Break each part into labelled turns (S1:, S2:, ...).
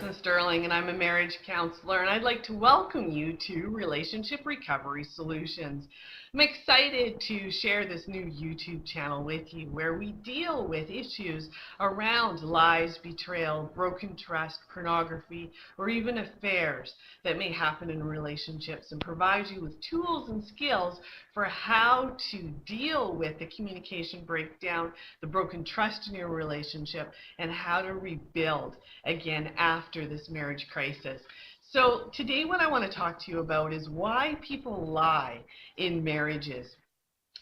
S1: Allison Sterling, and I'm a marriage counselor, and I'd like to welcome you to Relationship Recovery Solutions. I'm excited to share this new YouTube channel with you where we deal with issues around lies, betrayal, broken trust, pornography, or even affairs that may happen in relationships, and provide you with tools and skills for how to deal with the communication breakdown, the broken trust in your relationship, and how to rebuild again after this marriage crisis. So today what I want to talk to you about is why people lie in marriages.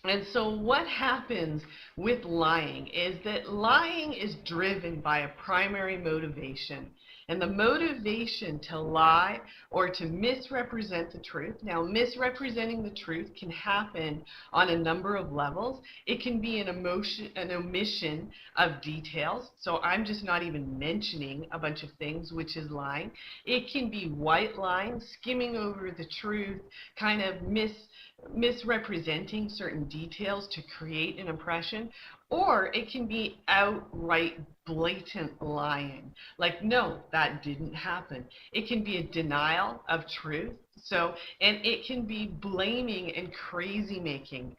S1: And so what happens with lying is that lying is driven by a primary motivation. And the motivation to lie or to misrepresent the truth. Now, misrepresenting the truth can happen on a number of levels. It can be an omission of details. So I'm just not even mentioning a bunch of things, which is lying. It can be white lying, skimming over the truth, kind of misrepresenting certain details to create an impression, or it can be outright blatant lying, like, no, that didn't happen. It can be a denial of truth. And it can be blaming and crazy making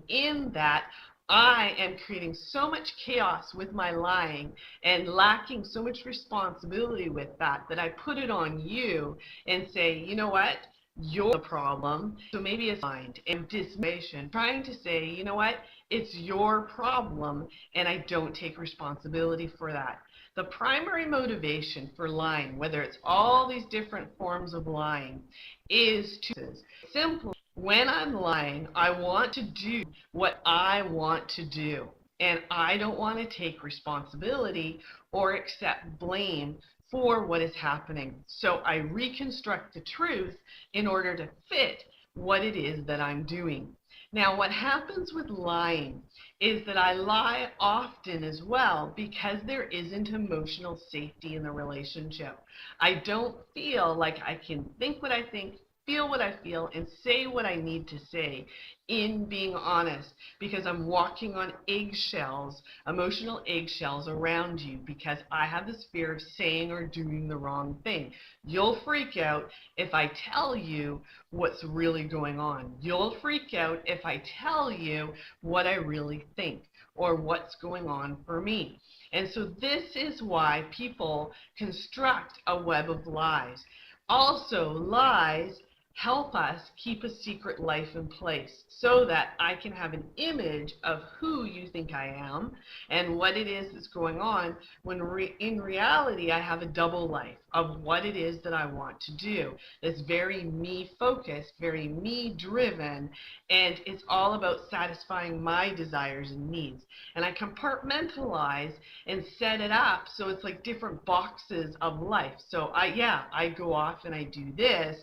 S1: in that I am creating so much chaos with my lying and lacking so much responsibility with that I put it on you and say, you know what? You're the problem. So maybe it's mind and dismation, trying to say, you know what? It's your problem and I don't take responsibility for that. The primary motivation for lying, whether it's all these different forms of lying, is to simply, when I'm lying, I want to do what I want to do. And I don't want to take responsibility or accept blame for what is happening. So I reconstruct the truth in order to fit what it is that I'm doing. Now, what happens with lying is that I lie often as well because there isn't emotional safety in the relationship. I don't feel like I can think what I think, feel what I feel, and say what I need to say in being honest, because I'm walking on eggshells, emotional eggshells around you, because I have this fear of saying or doing the wrong thing. You'll freak out if I tell you what's really going on. You'll freak out if I tell you what I really think or what's going on for me. And so this is why people construct a web of lies. Also, lies help us keep a secret life in place so that I can have an image of who you think I am and what it is that's going on, when in reality I have a double life of what it is that I want to do. That's very me focused, very me driven, and it's all about satisfying my desires and needs. And I compartmentalize and set it up so it's like different boxes of life. So I go off and I do this,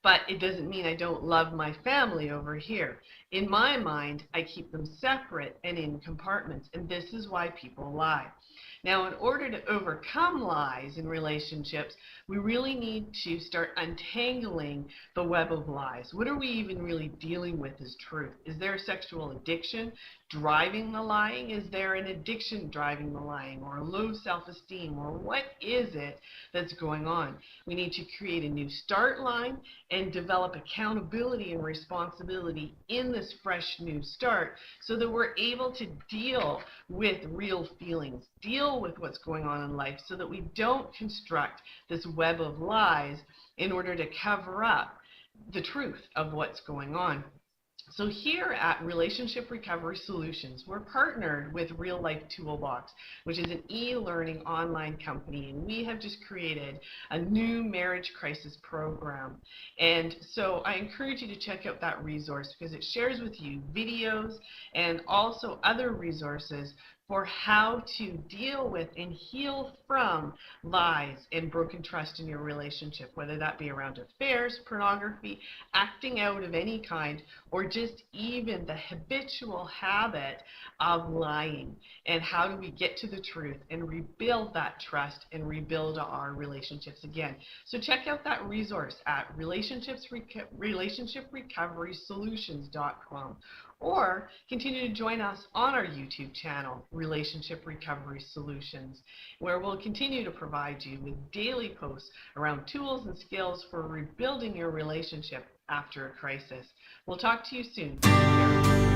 S1: but it doesn't mean I don't love my family over here. In my mind, I keep them separate and in compartments, and this is why people lie. Now, in order to overcome lies in relationships, we really need to start untangling the web of lies. What are we even really dealing with as truth? Is there a sexual addiction driving the lying? Is there an addiction driving the lying, or a low self-esteem, or what is it that's going on? We need to create a new start line and develop accountability and responsibility in this fresh new start so that we're able to deal with real feelings, deal with what's going on in life, so that we don't construct this web of lies in order to cover up the truth of what's going on. So here at Relationship Recovery Solutions, we're partnered with Real Life Toolbox, which is an e-learning online company, and we have just created a new marriage crisis program. And so I encourage you to check out that resource because it shares with you videos and also other resources for how to deal with and heal from lies and broken trust in your relationship, whether that be around affairs, pornography, acting out of any kind, or just even the habitual habit of lying. And how do we get to the truth and rebuild that trust and rebuild our relationships again? So check out that resource at relationshiprecoverysolutions.com, or continue to join us on our YouTube channel, Relationship Recovery Solutions, where we'll continue to provide you with daily posts around tools and skills for rebuilding your relationship after a crisis. We'll talk to you soon. Take care.